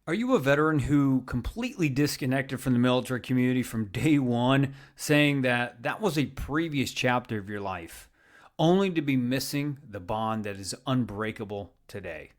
Are you a veteran who completely disconnected from the military community from day one, saying that that was a previous chapter of your life, only to be missing the bond that is unbreakable today?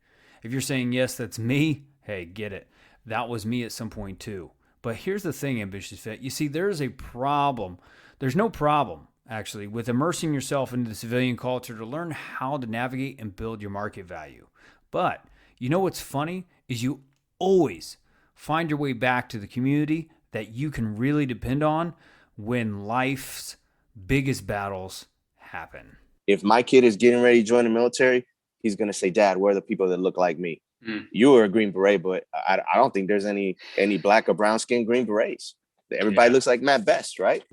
If you're saying, yes, that's me, hey, get it. That was me at some point too. But here's the thing, Ambitious Vet. You see, there's a problem. There's no problem, actually, with immersing yourself into the civilian culture to learn how to navigate and build your market value. But you know what's funny is you always find your way back to the community that you can really depend on when life's biggest battles happen. If my kid is getting ready to join the military, he's going to say, Dad, where are the people that look like me? You are a Green Beret, but I don't think there's any black or brown skinned Green Berets. Everybody looks like Matt Best, right?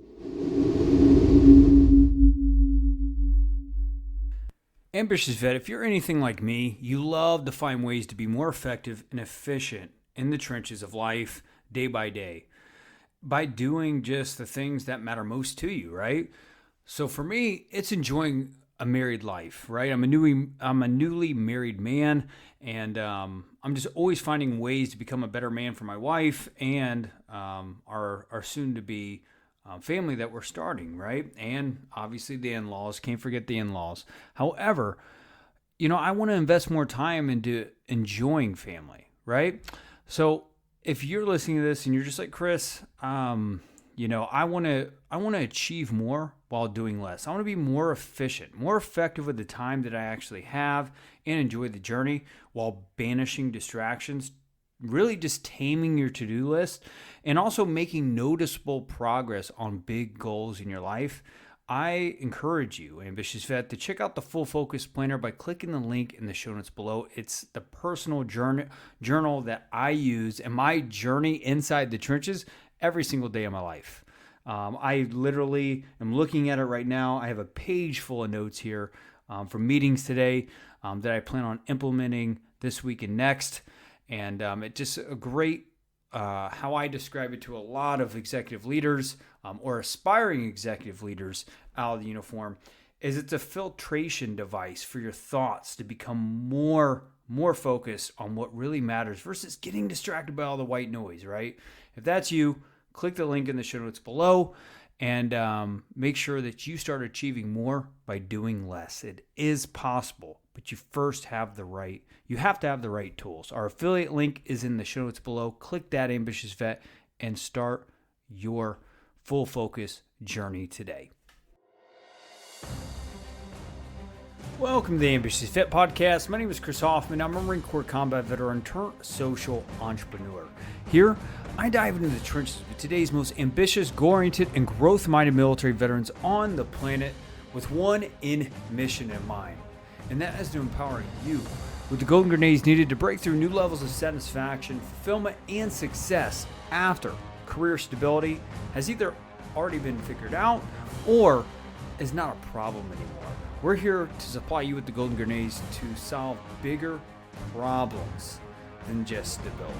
Ambitious Vet, if you're anything like me, you love to find ways to be more effective and efficient in the trenches of life day by day by doing just the things that matter most to you, right? So for me, it's enjoying a married life, right? I'm a newly married man, and I'm just always finding ways to become a better man for my wife and our soon to be family that we're starting, right? And obviously the in-laws, can't forget the in-laws. However, I want to invest more time into enjoying family, right? So if you're listening to this and you're just like, Chris, I want to achieve more while doing less. I want to be more efficient, more effective with the time that I actually have and enjoy the journey while banishing distractions, really just taming your to-do list and also making noticeable progress on big goals in your life. I encourage you, Ambitious Vet, to check out the Full Focus Planner by clicking the link in the show notes below. It's the personal journal that I use in my journey inside the trenches every single day of my life. I literally am looking at it right now. I have a page full of notes here from meetings today that I plan on implementing this week and next. And it's just a great, how I describe it to a lot of executive leaders or aspiring executive leaders out of the uniform, is it's a filtration device for your thoughts to become more focused on what really matters versus getting distracted by all the white noise, right? If that's you, click the link in the show notes below and make sure that you start achieving more by doing less. It is possible, but you first have to have the right tools. Our affiliate link is in the show notes below. Click that, Ambitious Vet, and start your full focus journey today. Welcome to the Ambitious Vet Podcast. My name is Chris Hoffman. I'm a Marine Corps combat veteran turned social entrepreneur. Here, I dive into the trenches with today's most ambitious, goal-oriented, and growth-minded military veterans on the planet with one mission in mind, and that is to empower you with the golden grenades needed to break through new levels of satisfaction, fulfillment, and success after career stability has either already been figured out or is not a problem anymore. We're here to supply you with the golden grenades to solve bigger problems than just stability.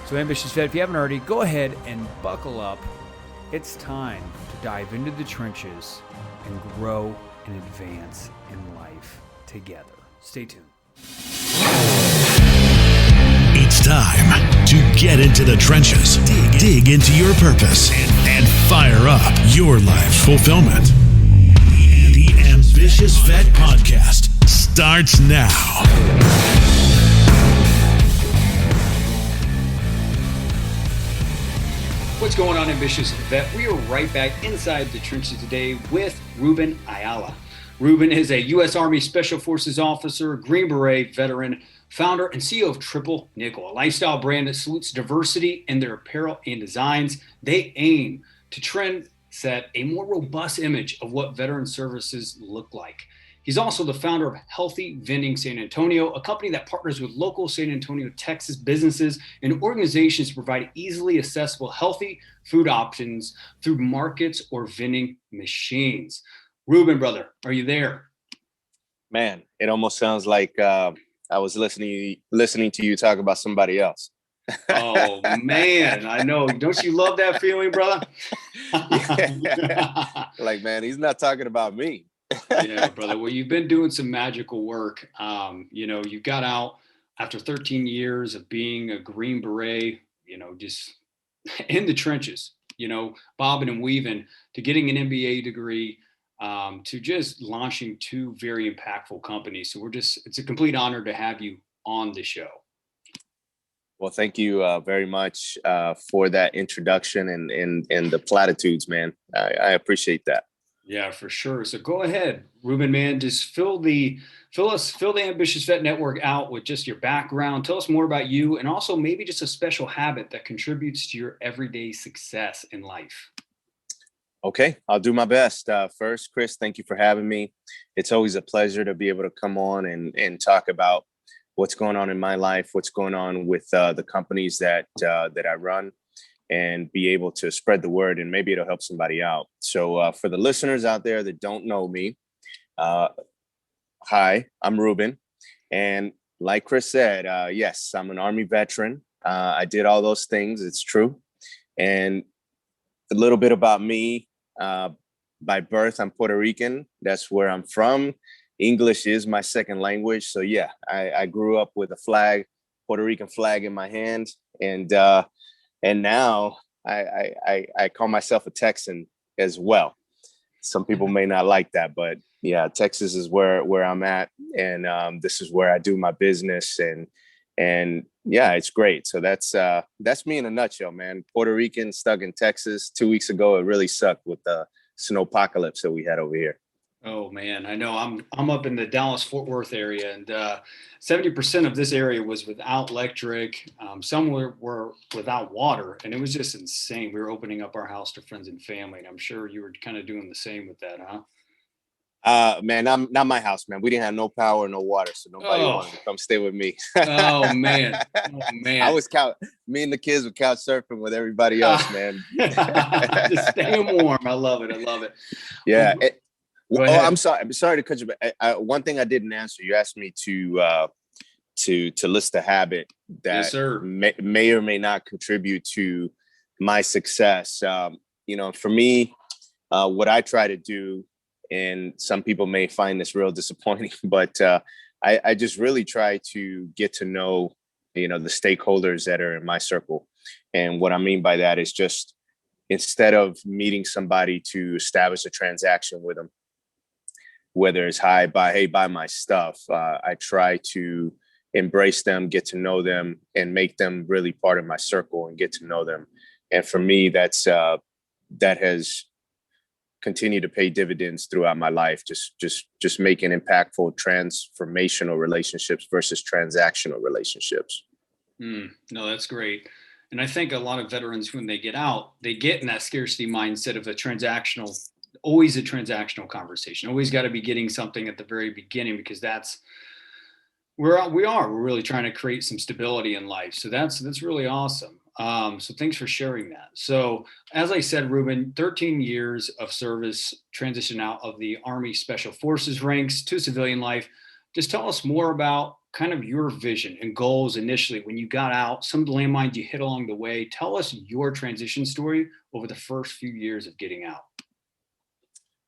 So Ambitious Vet, if you haven't already, go ahead and buckle up. It's time to dive into the trenches and grow and advance in life together. Stay tuned. It's time to get into the trenches, dig into your purpose, and fire up your life fulfillment. The Ambitious Vet Podcast starts now. What's going on, Ambitious Vet? We are right back inside the trenches today with Ruben Ayala. Ruben is a U.S. Army Special Forces officer, Green Beret veteran, founder and CEO of Triple Nikel, a lifestyle brand that salutes diversity in their apparel and designs. They aim to trend set a more robust image of what veteran services look like. He's also the founder of Healthy Vending San Antonio, a company that partners with local San Antonio, Texas businesses and organizations to provide easily accessible healthy food options through markets or vending machines. Ruben, brother, are you there? Man, it almost sounds like I was listening to you talk about somebody else. Oh, man, I know. Don't you love that feeling, brother? Yeah. Like, man, he's not talking about me. Yeah, brother. Well, you've been doing some magical work. You got out. after 13 years of being a Green Beret, just in the trenches, bobbing and weaving, to getting an MBA degree, to just launching two very impactful companies. So it's a complete honor to have you on the show. Well, thank you very much for that introduction and the platitudes, man. I appreciate that. Yeah, for sure. So go ahead, Ruben, man, just fill the Ambitious Vet Network out with just your background. Tell us more about you, and also maybe just a special habit that contributes to your everyday success in life. Okay, I'll do my best. First, Chris, thank you for having me. It's always a pleasure to be able to come on and talk about what's going on in my life, what's going on with the companies that I run, and be able to spread the word, and maybe it'll help somebody out. So for the listeners out there that don't know me, hi, I'm Ruben. And like Chris said, yes, I'm an Army veteran. I did all those things. It's true. And a little bit about me. By birth, I'm Puerto Rican. That's where I'm from. English is my second language. So yeah, I grew up with a Puerto Rican flag in my hand. And now I call myself a Texan as well. Some people may not like that, but yeah, Texas is where I'm at. And this is where I do my business. And yeah, it's great. So that's me in a nutshell, man. Puerto Rican, stuck in Texas. 2 weeks ago, it really sucked with the snowpocalypse that we had over here. Oh man, I know. I'm up in the Dallas-Fort Worth area, and 70% of this area was without electric. Some were without water, and it was just insane. We were opening up our house to friends and family, and I'm sure you were kind of doing the same with that, huh? Man, not my house, man. We didn't have no power, no water, so nobody wanted to come stay with me. Oh man. Me and the kids were couch surfing with everybody else, man. Just staying warm. I love it. Yeah. I'm sorry to cut you, but one thing I didn't answer. You asked me to list a habit that may or may not contribute to my success. For me, what I try to do, and some people may find this real disappointing, but I just really try to get to know, the stakeholders that are in my circle. And what I mean by that is just, instead of meeting somebody to establish a transaction with them, whether it's buy my stuff, I try to embrace them, get to know them, and make them really part of my circle and get to know them. And for me, that has continued to pay dividends throughout my life. Just making impactful, transformational relationships versus transactional relationships. No, that's great. And I think a lot of veterans, when they get out, they get in that scarcity mindset of always a transactional conversation. Always got to be getting something at the very beginning, because we're really trying to create some stability in life. So that's really awesome. So thanks for sharing that. So as I said, Ruben, 13 years of service, transition out of the Army Special Forces ranks to civilian life. Just tell us more about kind of your vision and goals initially when you got out, some of the landmines you hit along the way. Tell us your transition story over the first few years of getting out.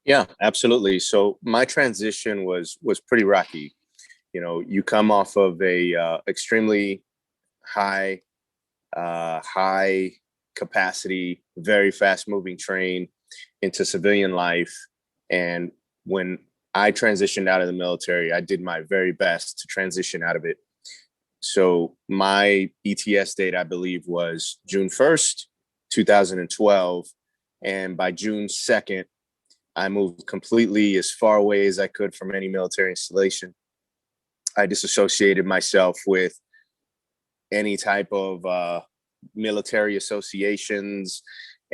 Yeah, absolutely. So my transition was pretty rocky. You come off of a extremely high capacity, very fast moving train into civilian life. And when I transitioned out of the military, I did my very best to transition out of it. So my ETS date, I believe, was June 1st, 2012. And by June 2nd, I moved completely as far away as I could from any military installation. I disassociated myself with any type of military associations,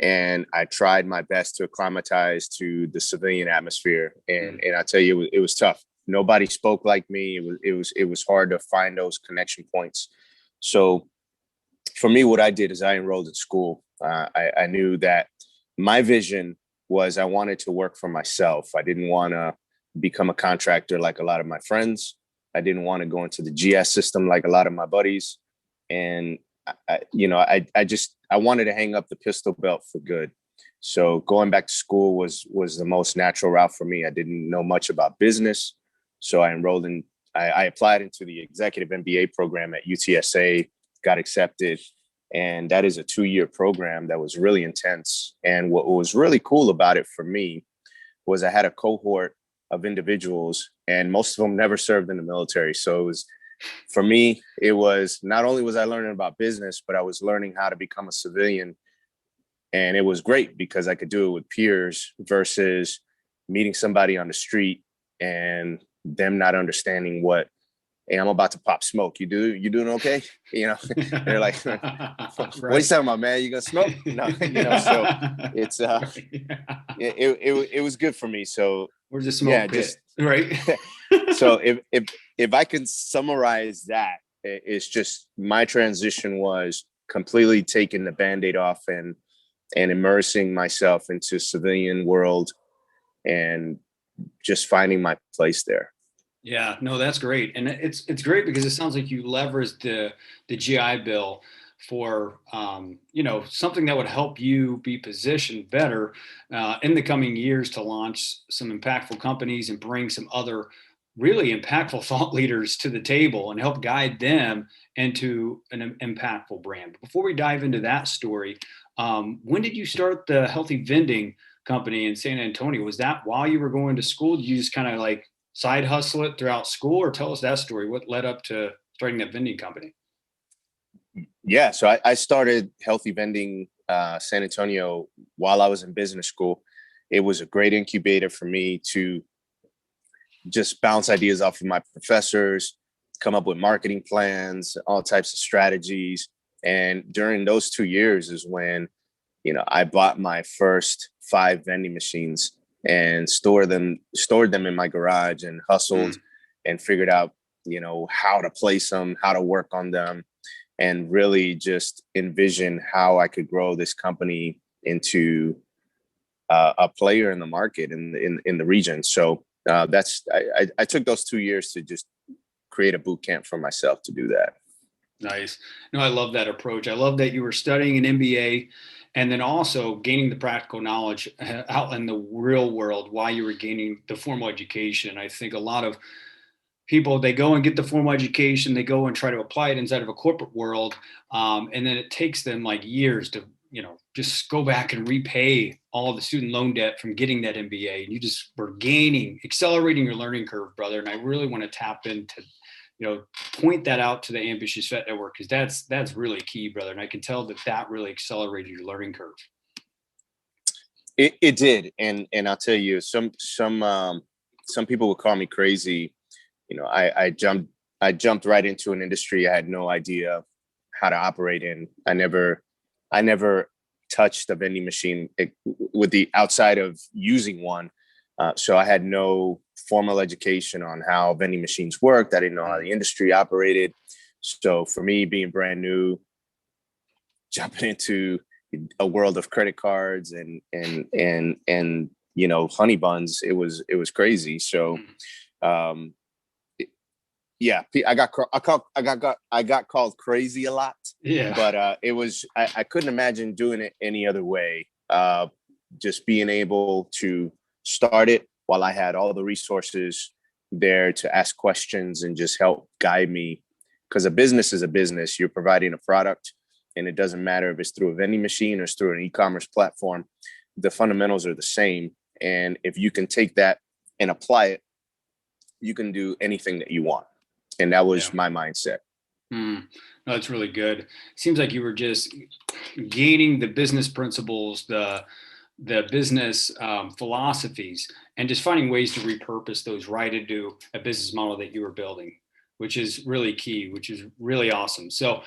and I tried my best to acclimatize to the civilian atmosphere. And I tell you, it was tough. Nobody spoke like me. It was hard to find those connection points. So for me, what I did is I enrolled in school. I knew that my vision was I wanted to work for myself. I didn't want to become a contractor like a lot of my friends. I didn't want to go into the GS system like a lot of my buddies. And I wanted to hang up the pistol belt for good. So going back to school was the most natural route for me. I didn't know much about business. So I enrolled in I applied into the executive MBA program at UTSA, got accepted. And that is a 2-year program that was really intense. And what was really cool about it for me was I had a cohort of individuals, and most of them never served in the military. So it was, for me, it was not only was I learning about business, but I was learning how to become a civilian. And it was great because I could do it with peers versus meeting somebody on the street and them not understanding what, hey, I'm about to pop smoke. You doing okay? You know, they're like, what are you talking about, man? You gonna smoke? No, you know, so it's it was good for me. So where's the smoke pit? Right. So if I can summarize that, it's just my transition was completely taking the Band-Aid off and immersing myself into civilian world and just finding my place there. Yeah, no, that's great. And it's great because it sounds like you leveraged the GI Bill for, something that would help you be positioned better in the coming years to launch some impactful companies and bring some other really impactful thought leaders to the table and help guide them into an impactful brand. But before we dive into that story, when did you start the healthy vending company in San Antonio? Was that while you were going to school? Did you just kind of like side hustle it throughout school, or tell us that story? What led up to starting that vending company? Yeah, so I started Healthy Vending San Antonio while I was in business school. It was a great incubator for me to just bounce ideas off of my professors, come up with marketing plans, all types of strategies. And during those 2 years is when, I bought my first 5 vending machines and stored them in my garage and hustled and figured out, how to place them, how to work on them, and really just envision how I could grow this company into a player in the market in the region. So I took those 2 years to just create a boot camp for myself to do that. Nice. No, I love that approach. I love that you were studying an MBA and then also gaining the practical knowledge out in the real world while you were gaining the formal education. I think a lot of people, they go and get the formal education, they go and try to apply it inside of a corporate world. And then it takes them like years to, just go back and repay all the student loan debt from getting that MBA. And you just were accelerating your learning curve, brother. And I really want to tap into, point that out to the Ambitious Vet Network, because that's really key, brother. And I can tell that really accelerated your learning curve. It did. And I'll tell you, some people would call me crazy. I jumped right into an industry I had no idea how to operate in. I never touched a vending machine with the outside of using one. So I had no formal education on how vending machines worked. I didn't know how the industry operated. So for me, being brand new, jumping into a world of credit cards and honey buns, it was crazy. So yeah, I got called crazy a lot. Yeah, but it was I couldn't imagine doing it any other way. Just being able to start it while I had all the resources there to ask questions and just help guide me. Because a business is a business. You're providing a product, and it doesn't matter if it's through a vending machine or it's through an e-commerce platform. The fundamentals are the same, and if you can take that and apply it, you can do anything that you want. And that was my mindset. No, that's really good. Seems like you were just gaining the business principles, the business philosophies, and just finding ways to repurpose those right into a business model that you were building, which is really key, which is really awesome. So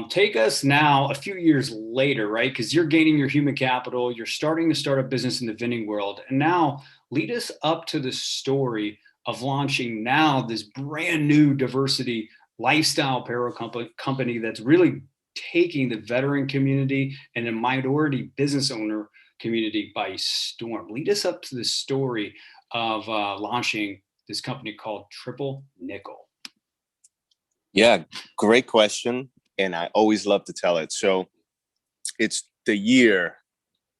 take us now a few years later, right? Because you're gaining your human capital, you're starting to start a business in the vending world. And now lead us up to the story of launching now this brand new diversity lifestyle apparel company that's really taking the veteran community and the minority business owner community by storm. Lead us up to the story of launching this company called Triple Nikel. Yeah, great question. And I always love to tell it. So it's the year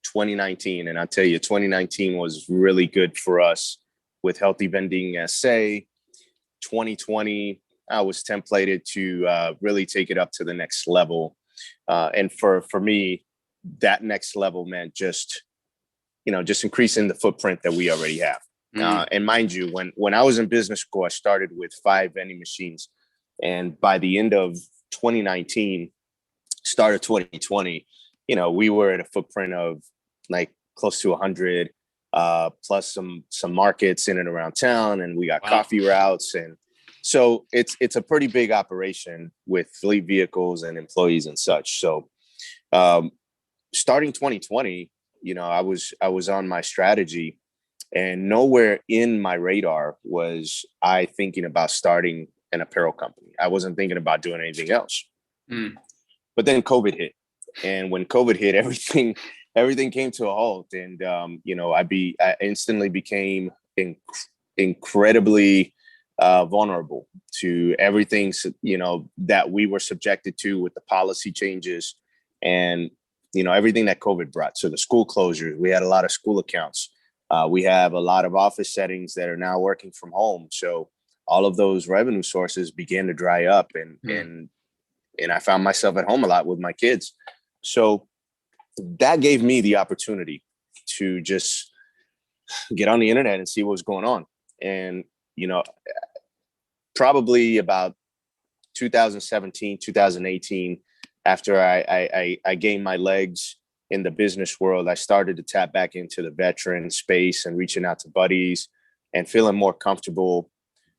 2019. And I tell you, 2019 was really good for us with Healthy Vending SA. 2020, I was templated to really take it up to the next level. And for me, that next level meant just increasing the footprint that we already have. And mind you, when I was in business school, I started with 5 vending machines. And by the end of 2019, start of 2020, we were at a footprint of like close to 100, plus some markets in and around town. And we got coffee routes. And so it's a pretty big operation with fleet vehicles and employees and such. So starting 2020, I was on my strategy, and nowhere in my radar was I thinking about starting an apparel company. I wasn't thinking about doing anything else. But then COVID hit, and when COVID hit, everything came to a halt, and I instantly became incredibly vulnerable to everything that we were subjected to with the policy changes and everything that COVID brought. So the school closures, we had a lot of school accounts. We have a lot of office settings that are now working from home. So all of those revenue sources began to dry up, and I found myself at home a lot with my kids. So that gave me the opportunity to just get on the internet and see what was going on. And, probably about 2017, 2018, after I gained my legs in the business world, I started to tap back into the veteran space and reaching out to buddies and feeling more comfortable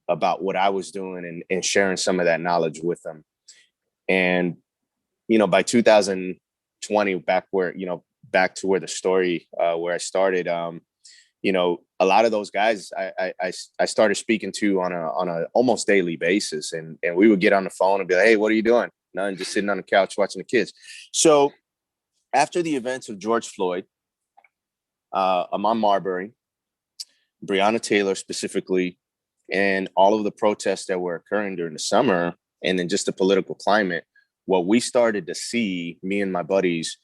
about what I was doing and sharing some of that knowledge with them. And, by 2020, back to where the story, where I started, a lot of those guys I started speaking to on a almost daily basis. And we would get on the phone and be like, hey, what are you doing? Nothing, just sitting on the couch watching the kids. So after the events of George Floyd, Ahmaud Marbury, Breonna Taylor specifically, and all of the protests that were occurring during the summer, and then just the political climate, what we started to see, me and my buddies,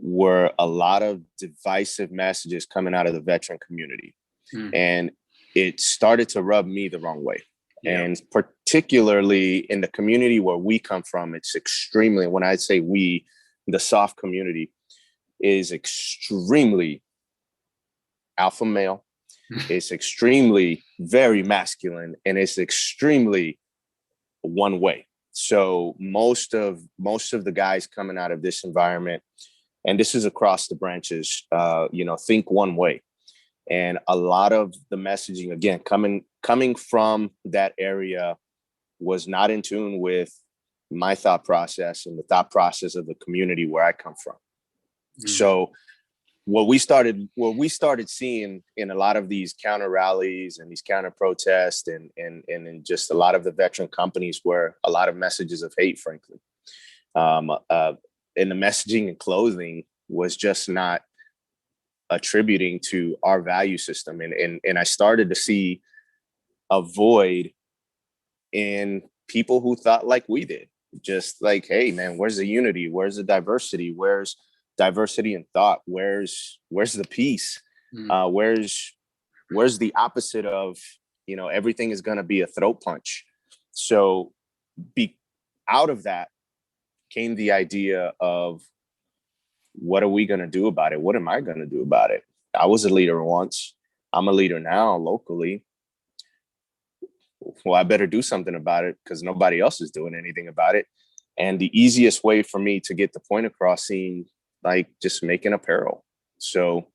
were a lot of divisive messages coming out of the veteran community. And it started to rub me the wrong way. Yeah. And particularly in the community where we come from, it's extremely, when I say we, the soft community is extremely alpha male. It's extremely very masculine, and it's extremely one way. So most of the guys coming out of this environment, and this is across the branches, think one way. And a lot of the messaging, again, coming from that area, was not in tune with my thought process and the thought process of the community where I come from. So what we started seeing in a lot of these counter rallies and these counter protests and in just a lot of the veteran companies were a lot of messages of hate, frankly. And the messaging and clothing was just not attributing to our value system. And I started to see a void in people who thought like we did. Just like, hey, man, where's the unity? Where's the diversity? Where's diversity in thought? Where's the peace? Where's the opposite of, everything is going to be a throat punch? So out of that came the idea of, what are we going to do about it? What am I going to do about it? I was a leader once. I'm a leader now locally. Well, I better do something about it because nobody else is doing anything about it. And the easiest way for me to get the point across seemed like just making apparel. So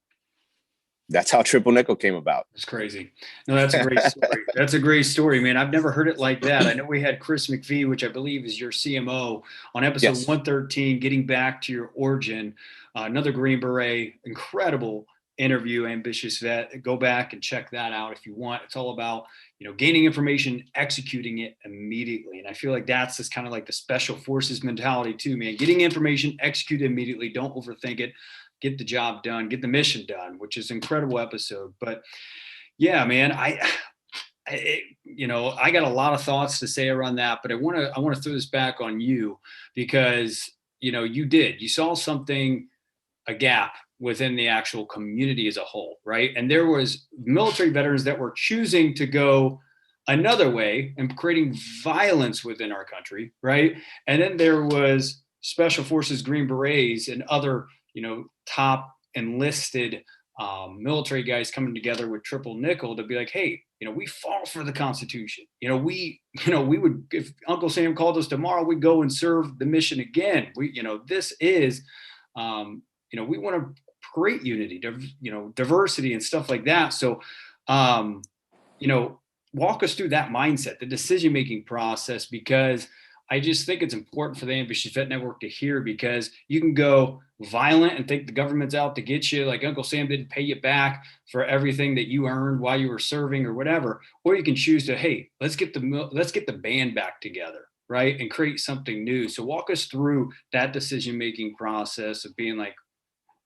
that's how Triple Nikel came about. It's crazy. No, that's a great story. That's a great story, man. I've never heard it like that. I know we had Chris McVie, which I believe is your CMO, on episode 113, getting back to your origin. Another Green Beret, incredible interview, ambitious vet. Go back and check that out if you want. It's all about, gaining information, executing it immediately. And I feel like that's just kind of like the special forces mentality too, man. Getting information, execute it immediately. Don't overthink it. Get the job done, get the mission done, which is an incredible episode. But yeah, man, I got a lot of thoughts to say around that, but I want to throw this back on you because, you saw something, a gap within the actual community as a whole, right? And there was military veterans that were choosing to go another way and creating violence within our country, right? And then there was Special Forces Green Berets and other, top enlisted military guys coming together with Triple Nickel to be like, hey, we fought for the Constitution. We would, if Uncle Sam called us tomorrow, we'd go and serve the mission again. This is, we want to create unity, diversity and stuff like that. So, walk us through that mindset, the decision-making process, because I just think it's important for the Ambitious Vet Network to hear, because you can go violent and think the government's out to get you, like Uncle Sam didn't pay you back for everything that you earned while you were serving or whatever. Or you can choose to, hey, let's get the band back together, right, and create something new. So walk us through that decision-making process of being like,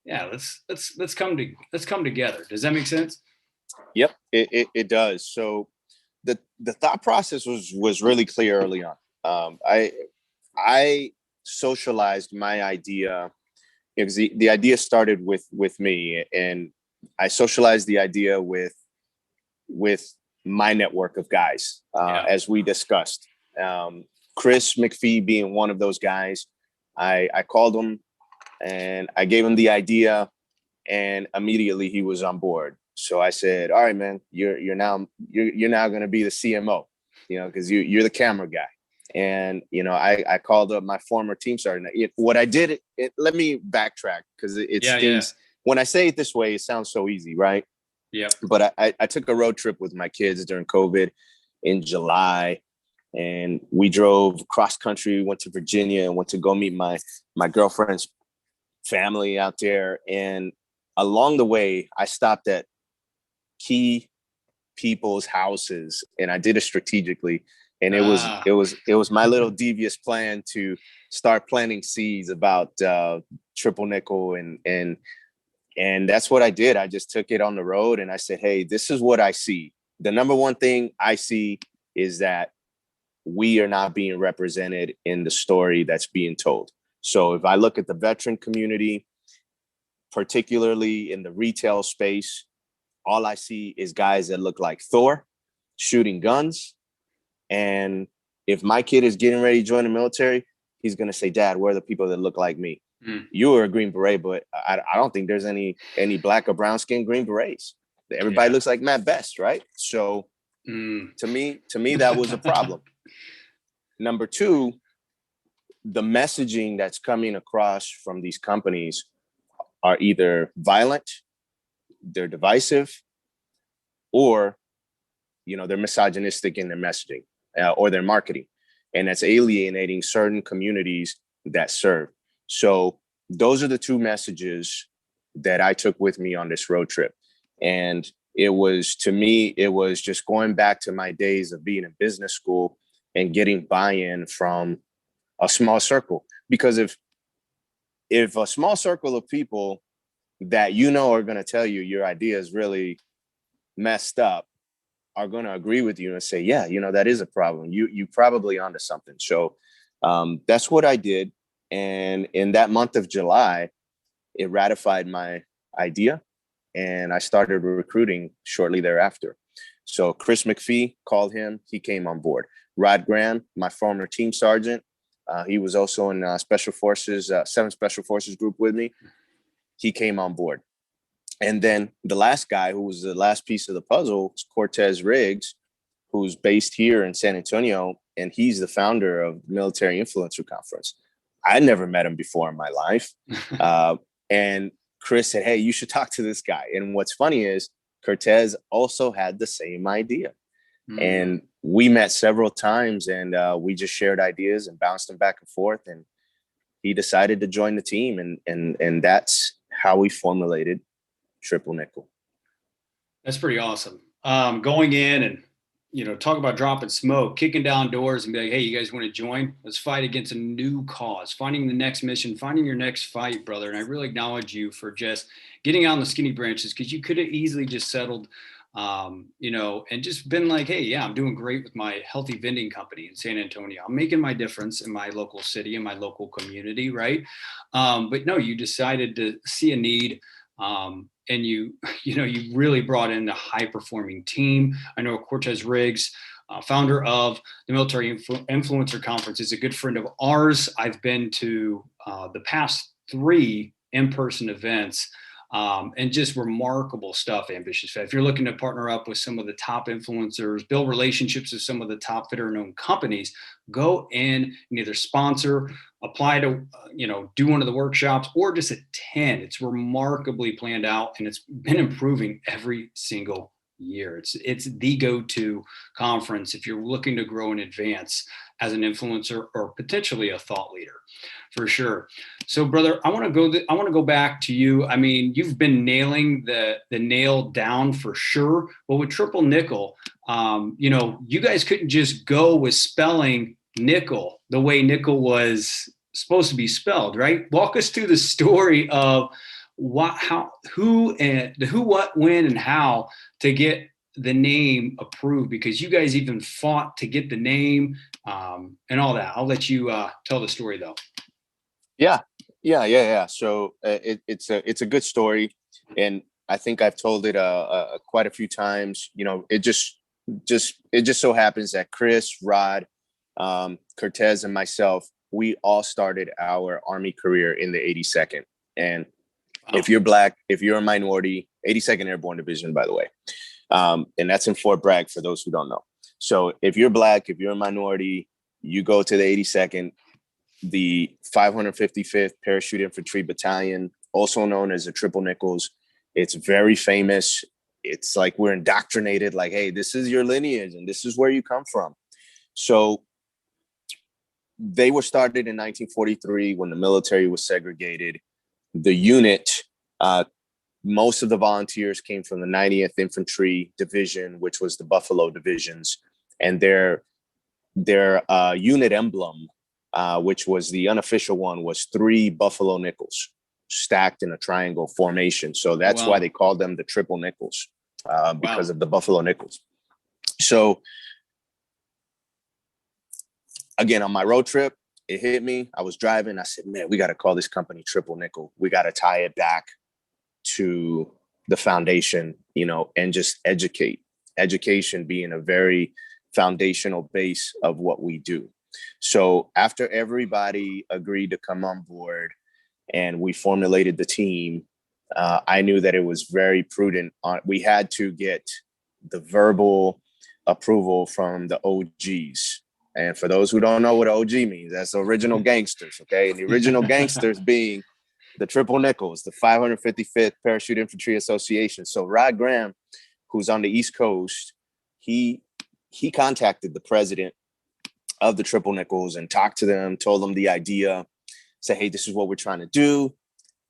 yeah, let's come together. Does that make sense? Yep, it does. So the thought process was really clear early on. I socialized my idea, because the idea started with me, and I socialized the idea with my network of guys, as we discussed. Chris McPhee being one of those guys. I called him and I gave him the idea, and immediately he was on board. So I said, all right, man, you're now going to be the CMO, because you're the camera guy. And, I called up my former team sergeant. What I did, let me backtrack, because when I say it this way, it sounds so easy, right? Yeah. But I took a road trip with my kids during COVID in July, and we drove cross country, went to Virginia, and went to go meet my girlfriend's family out there. And along the way, I stopped at key people's houses, and I did it strategically. And it was my little devious plan to start planting seeds about Triple Nickel, and that's what I did. I just took it on the road, and I said, hey, this is what I see. The number one thing I see is that we are not being represented in the story that's being told. So if I look at the veteran community, particularly in the retail space, all I see is guys that look like Thor shooting guns. And if my kid is getting ready to join the military, he's going to say, Dad, where are the people that look like me? You are a Green Beret, but I don't think there's any black or brown skinned Green Berets. Everybody looks like Matt Best, right? So to me, that was a problem. Number two, the messaging that's coming across from these companies are either violent, they're divisive, or they're misogynistic in their messaging or their marketing, and that's alienating certain communities that serve. So those are the two messages that I took with me on this road trip. And it was just going back to my days of being in business school and getting buy-in from a small circle. Because if a small circle of people that are going to tell you your idea is really messed up are going to agree with you and say, yeah, that is a problem. You probably onto something. So that's what I did. And in that month of July, it ratified my idea, and I started recruiting shortly thereafter. So Chris McPhee, called him. He came on board. Rod Graham, my former team sergeant, he was also in Special Forces, 7th Special Forces group with me. He came on board. And then the last guy, who was the last piece of the puzzle, was Cortez Riggs, who's based here in San Antonio, and he's the founder of the Military Influencer Conference. I never met him before in my life. And Chris said, hey, you should talk to this guy. And what's funny is Cortez also had the same idea. And we met several times, and we just shared ideas and bounced them back and forth. And he decided to join the team. And that's how we formulated Triple Nickel. That's pretty awesome. Going in and, talk about dropping smoke, kicking down doors and be like, hey, you guys want to join? Let's fight against a new cause, finding the next mission, finding your next fight, brother. And I really acknowledge you for just getting out on the skinny branches, because you could have easily just settled, and just been like, hey, yeah, I'm doing great with my healthy vending company in San Antonio. I'm making my difference in my local city, in my local community, right? But no, you decided to see a need. And you really brought in a high performing team. I know Cortez Riggs founder of the Military Influencer Conference, is a good friend of ours. I've been to the past 3 in-person events, and just remarkable stuff, Ambitious Vet. If you're looking to partner up with some of the top influencers, build relationships with some of the top fitter-known companies, go in and either sponsor, apply to, do one of the workshops, or just attend. It's remarkably planned out, and it's been improving every single year. It's the go-to conference if you're looking to grow and advance as an influencer or potentially a thought leader, for sure. So, brother, I want to go back to you. I mean, you've been nailing the nail down for sure. But with Triple Nickel, you guys couldn't just go with spelling nickel the way nickel was supposed to be spelled, right? Walk us through the story of what, when, and how to get the name approved, because you guys even fought to get the name and all that. I'll let you tell the story though. Yeah. So it's a good story, and I think I've told it quite a few times. It just so happens that Chris, Rod, Cortez, and myself, we all started our Army career in the 82nd. And if you're Black, if you're a minority, 82nd Airborne Division, by the way, and that's in Fort Bragg for those who don't know. So if you're Black, if you're a minority, you go to the 82nd, the 555th Parachute Infantry Battalion, also known as the Triple Nickels. It's very famous. It's like we're indoctrinated, like, hey, this is your lineage and this is where you come from. So they were started in 1943 when the military was segregated. The unit, most of the volunteers came from the 90th Infantry Division, which was the Buffalo Divisions, and their unit emblem, which was the unofficial one, was 3 buffalo nickels stacked in a triangle formation. So that's why they called them the Triple Nickels, because of the buffalo nickels. So again, on my road trip, it hit me. I was driving. I said, man, we got to call this company Triple Nickel. We got to tie it back to the foundation, and just education being a very foundational base of what we do. So after everybody agreed to come on board and we formulated the team, I knew that it was very prudent. We had to get the verbal approval from the OGs. And for those who don't know what OG means, that's original gangsters, okay? And the original gangsters being the Triple Nickels, the 555th Parachute Infantry Association. So Rod Graham, who's on the East Coast, he contacted the president of the Triple Nickels and talked to them, told them the idea, said, hey, this is what we're trying to do.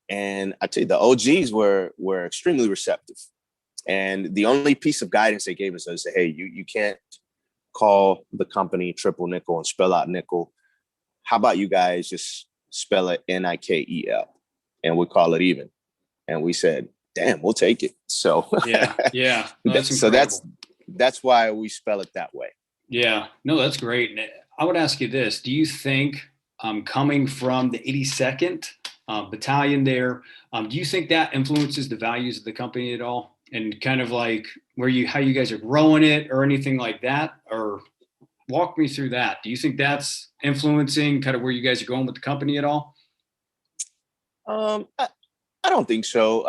And I tell you, the OGs were extremely receptive. And the only piece of guidance they gave us was, hey, you can't call the company Triple Nickel and spell out nickel. How about you guys just spell it Nikel, and we call it even? And we said, damn, we'll take it. So yeah. No, so that's why we spell it that way. Yeah, no, that's great. I would ask you this: do you think, coming from the 82nd Battalion there, do you think that influences the values of the company at all? And kind of like how you guys are growing it or anything like that? Or walk me through that. Do you think that's influencing kind of where you guys are going with the company at all? I don't think so.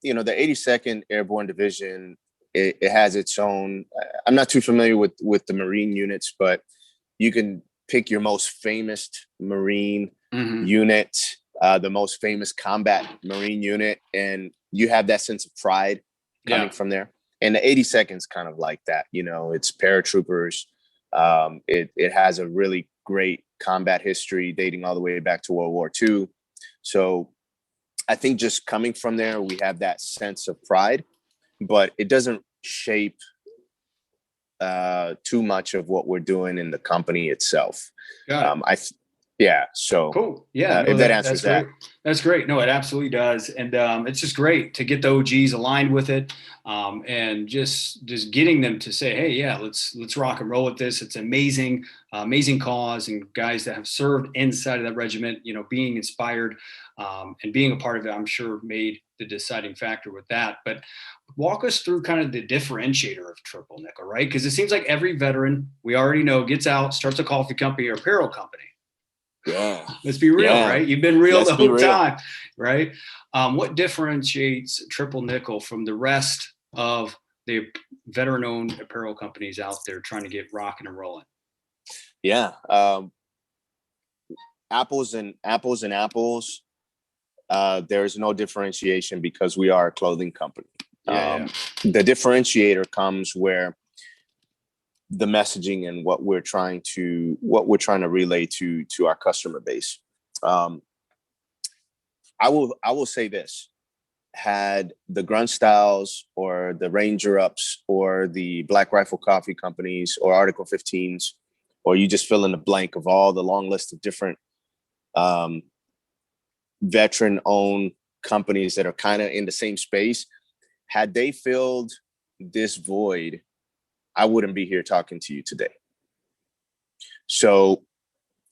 The 82nd Airborne Division, it has its own. I'm not too familiar with the Marine units, but you can pick your most famous Marine unit, the most famous combat Marine unit, and you have that sense of pride coming from there. And the 82nd is kind of like that. It's paratroopers. It has a really great combat history dating all the way back to World War II. So I think just coming from there, we have that sense of pride, but it doesn't shape too much of what we're doing in the company itself. Yeah. So cool. Yeah, no, if that answers that's great. That's great. No, it absolutely does. And it's just great to get the OGs aligned with it, and just getting them to say, hey, yeah, let's rock and roll with this. It's amazing, amazing cause, and guys that have served inside of that regiment, you know, being inspired, and being a part of it, I'm sure made the deciding factor with that. But walk us through kind of the differentiator of Triple Nickel, right? Because it seems like every veteran we already know gets out, starts a coffee company or apparel company. Yeah. Let's be real, Yeah. right? You've been real Let's the be whole real. time, right? What differentiates Triple Nickel from the rest of the veteran-owned apparel companies out there trying to get rocking and rolling? Yeah. Apples and apples. There's no differentiation because we are a clothing company. Yeah. The differentiator comes where the messaging and what we're trying to relay to our customer base. I will say this: had the Grunt Styles or the Ranger Ups or the Black Rifle Coffee companies or Article 15s, or you just fill in the blank of all the long list of different veteran-owned companies that are kind of in the same space, had they filled this void, I wouldn't be here talking to you today. So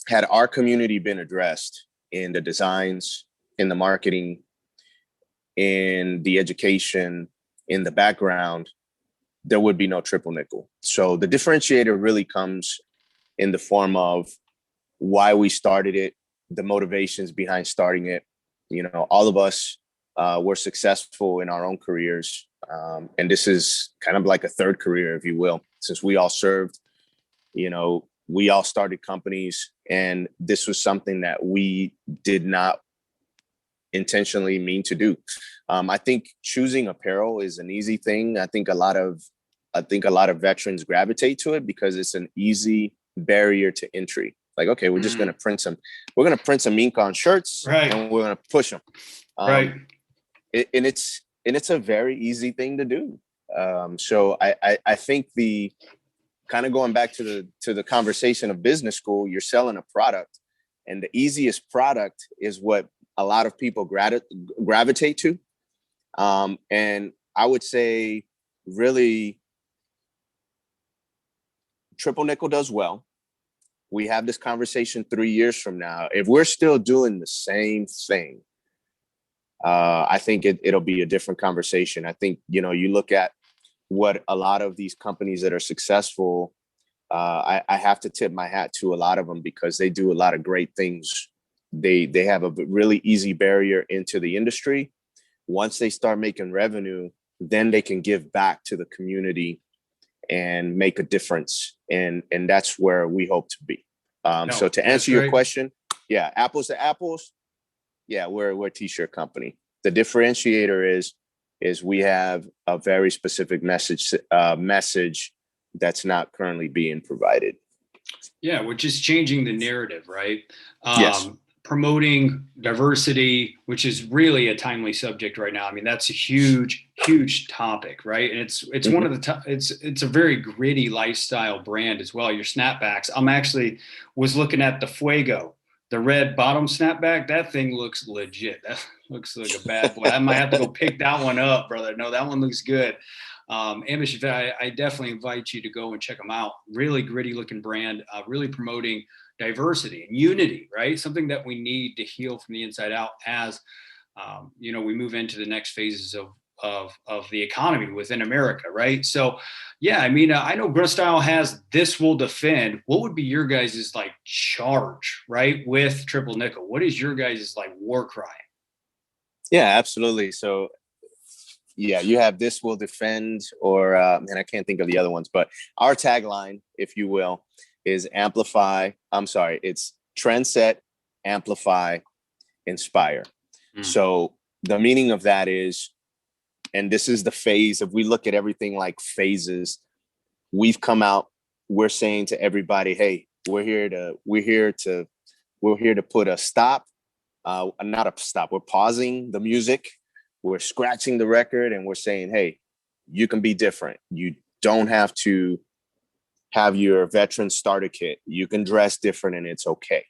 had our community been addressed in the designs, in the marketing, in the education, in the background, there would be no Triple Nickel. So the differentiator really comes in the form of why we started it, the motivations behind starting it. You know, all of us were successful in our own careers. And this is kind of like a third career, if you will, since we all served. You know, we all started companies, and this was something that we did not intentionally mean to do. I think choosing apparel is an easy thing. I think a lot of veterans gravitate to it because it's an easy barrier to entry. Like, okay, we're just going to print some ink on shirts, Right, and we're going to push them. right. And it's a very easy thing to do. So I think the kind of going back to the conversation of business school, you're selling a product, and the easiest product is what a lot of people gravitate to. And I would say really Triple Nickel does well. We have this conversation 3 years from now. If we're still doing the same thing, I think it'll be a different conversation. I think, you know, you look at what a lot of these companies that are successful, I have to tip my hat to a lot of them because they do a lot of great things. They have a really easy barrier into the industry. Once they start making revenue, then they can give back to the community and make a difference. And that's where we hope to be. So to answer your question, yeah, apples to apples. Yeah, we're a t-shirt company. The differentiator is we have a very specific message that's not currently being provided. Yeah, which is changing the narrative, right? Yes. Promoting diversity, which is really a timely subject right now. I mean, that's a huge, huge topic, right? And it's one of the it's a very gritty lifestyle brand as well. Your snapbacks. Was looking at the Fuego, the red bottom snapback. That thing looks legit. That looks like a bad boy. I might have to go pick that one up, brother. No, that one looks good. Ambush, I definitely invite you to go and check them out. Really gritty looking brand, really promoting diversity and unity, right? Something that we need to heal from the inside out as, you know, we move into the next phases of the economy within America, right? So, yeah, I mean, I know Grunt Style has "This Will Defend." What would be your guys' like charge, right, with Triple Nickel? What is your guys' like war cry? Yeah, absolutely. So, yeah, you have "This Will Defend," or and I can't think of the other ones, but our tagline, if you will, is amplify. I'm sorry, it's trendset, amplify, inspire. So the meaning of that is, and this is the phase, if we look at everything like phases, we've come out, we're saying to everybody, hey, we're here to put a stop, not a stop. We're pausing the music, we're scratching the record, and we're saying, hey, you can be different. You don't have to have your veteran starter kit. You can dress different, and it's okay.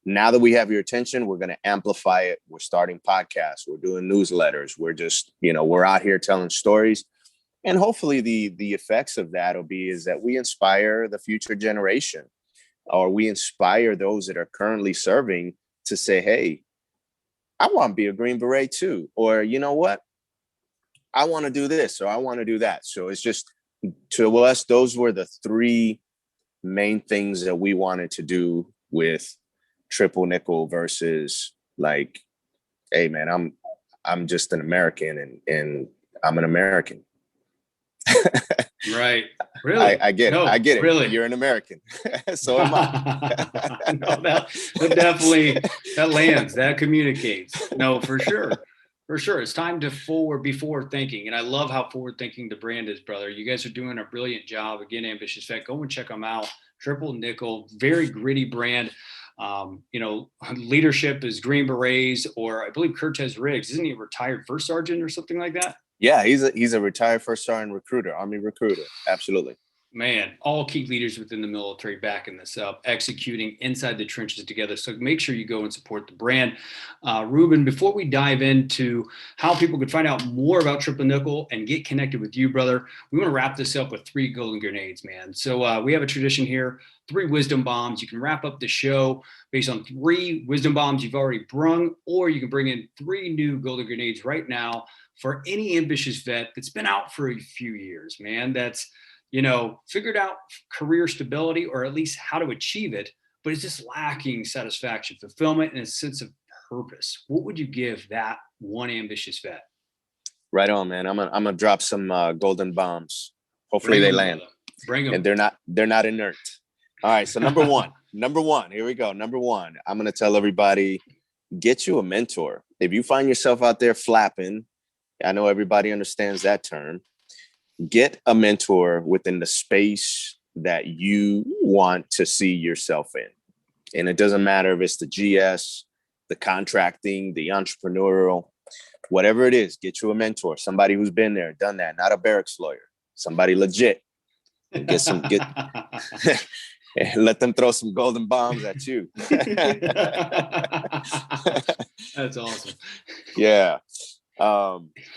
Now that we have your attention, we're going to amplify it. We're starting podcasts. We're doing newsletters. We're just, we're out here telling stories. And hopefully the effects of that will be is that we inspire the future generation, or we inspire those that are currently serving to say, hey, I want to be a Green Beret too. Or, you know what? I want to do this, or I want to do that. So it's just, to us, those were the three main things that we wanted to do with Triple Nickel versus like, hey man, I'm just an American and I'm an American. Right. Really? I get it. I get it. Really? You're an American. So am I. No, that definitely, that lands, that communicates. No, for sure. For sure. It's time to be forward thinking. And I love how forward thinking the brand is, brother. You guys are doing a brilliant job. Again, Ambitious Vet, go and check them out. Triple Nickel, very gritty brand. Leadership is Green Berets, or I believe Cortez Riggs. Isn't he a retired first sergeant or something like that? Yeah, he's a retired first sergeant recruiter, Army recruiter. Absolutely. Man, all key leaders within the military backing this up, executing inside the trenches together. So make sure you go and support the brand. Ruben, before we dive into how people could find out more about Triple Nickel and get connected with you, brother, we want to wrap this up with 3 golden grenades, man. So we have a tradition here, 3 wisdom bombs. You can wrap up the show based on 3 wisdom bombs you've already brung, or you can bring in 3 new golden grenades right now for any ambitious vet that's been out for a few years, man. That's figured out career stability, or at least how to achieve it, but it's just lacking satisfaction, fulfillment, and a sense of purpose. What would you give that one ambitious vet? Right on, man. I'm gonna drop some golden bombs. Hopefully they land. Bring them. And they're not inert. All right. So number one, here we go. Number 1, I'm gonna tell everybody, get you a mentor. If you find yourself out there flapping, I know everybody understands that term. Get a mentor within the space that you want to see yourself in. And it doesn't matter if it's the GS, the contracting, the entrepreneurial, whatever it is, get you a mentor, somebody who's been there, done that, not a barracks lawyer, somebody legit. And let them throw some golden bombs at you. That's awesome. Yeah.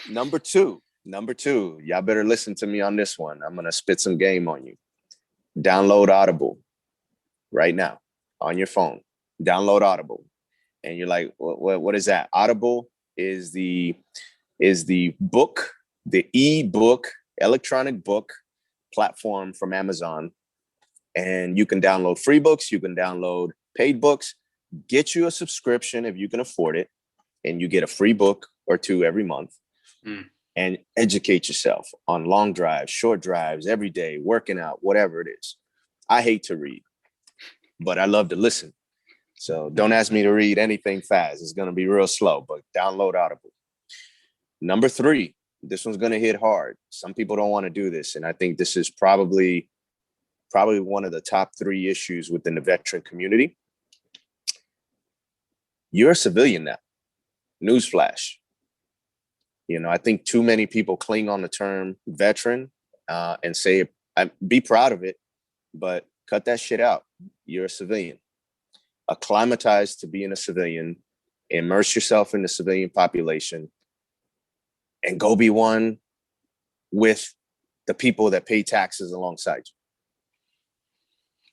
Number two, y'all better listen to me on this one. I'm going to spit some game on you. Download Audible right now on your phone. Download Audible. And you're like, what is that? Audible is the book, the ebook, electronic book platform from Amazon. And you can download free books. You can download paid books. Get you a subscription if you can afford it. And you get a free book or 2 every month. And educate yourself on long drives, short drives, every day, working out, whatever it is. I hate to read, but I love to listen. So don't ask me to read anything fast. It's going to be real slow, but download Audible. Number 3, this one's going to hit hard. Some people don't want to do this. And I think this is probably one of the top 3 issues within the veteran community. You're a civilian now. Newsflash. I think too many people cling on the term veteran and say, be proud of it, but cut that shit out. You're a civilian. Acclimatize to being a civilian, immerse yourself in the civilian population, and go be one with the people that pay taxes alongside you.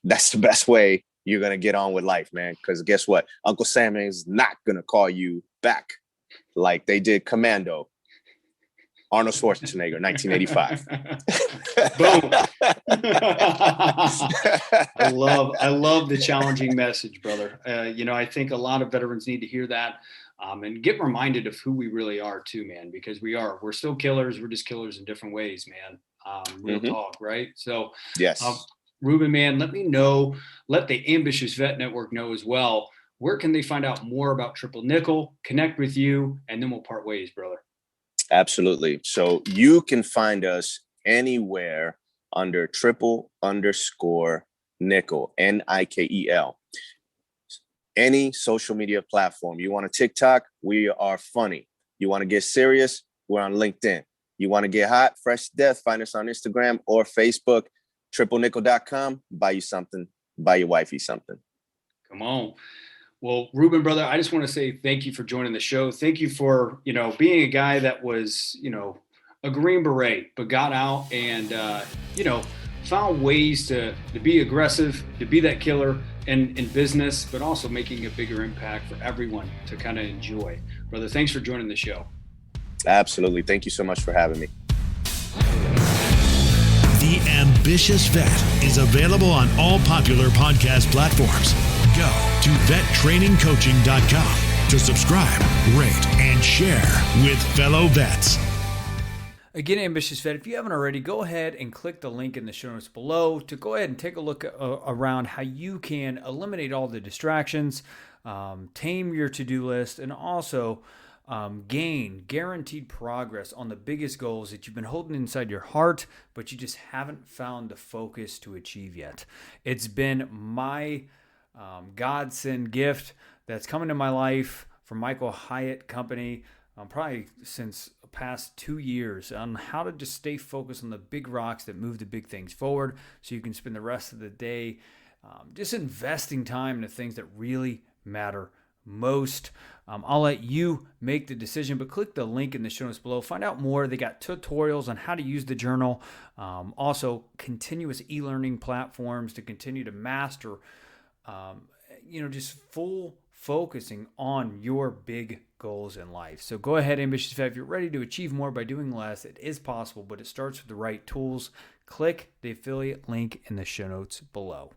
That's the best way you're going to get on with life, man. Because guess what? Uncle Sam is not going to call you back like they did Commando. Arnold Schwarzenegger, 1985. Boom. I love the challenging message, brother. I think a lot of veterans need to hear that and get reminded of who we really are too, man, because we're still killers. We're just killers in different ways, man. Real talk, right? So yes. Ruben, man, let the Ambitious Vet Network know as well. Where can they find out more about Triple Nickel, connect with you, and then we'll part ways, brother? Absolutely. So you can find us anywhere under _nickel, NIKEL. Any social media platform. You want a TikTok? We are funny. You want to get serious? We're on LinkedIn. You want to get hot, fresh to death? Find us on Instagram or Facebook, triplenickel.com. Buy you something. Buy your wifey something. Come on. Well, Ruben, brother, I just want to say thank you for joining the show. Thank you for, being a guy that was, a Green Beret, but got out and, found ways to be aggressive, to be that killer in business, but also making a bigger impact for everyone to kind of enjoy. Brother, thanks for joining the show. Absolutely. Thank you so much for having me. The Ambitious Vet is available on all popular podcast platforms. Go to vettrainingcoaching.com to subscribe, rate, and share with fellow vets. Again, Ambitious Vet, if you haven't already, go ahead and click the link in the show notes below to go ahead and take a look around how you can eliminate all the distractions, tame your to-do list, and also gain guaranteed progress on the biggest goals that you've been holding inside your heart, but you just haven't found the focus to achieve yet. It's been my godsend gift that's come into my life from Michael Hyatt Company, probably since the past 2 years, on how to just stay focused on the big rocks that move the big things forward, so you can spend the rest of the day just investing time in the things that really matter most. I'll let you make the decision, but click the link in the show notes below. Find out more. They got tutorials on how to use the journal, also continuous e-learning platforms to continue to master just full focusing on your big goals in life. So go ahead, Ambitious Vet. If you're ready to achieve more by doing less, it is possible, but it starts with the right tools. Click the affiliate link in the show notes below.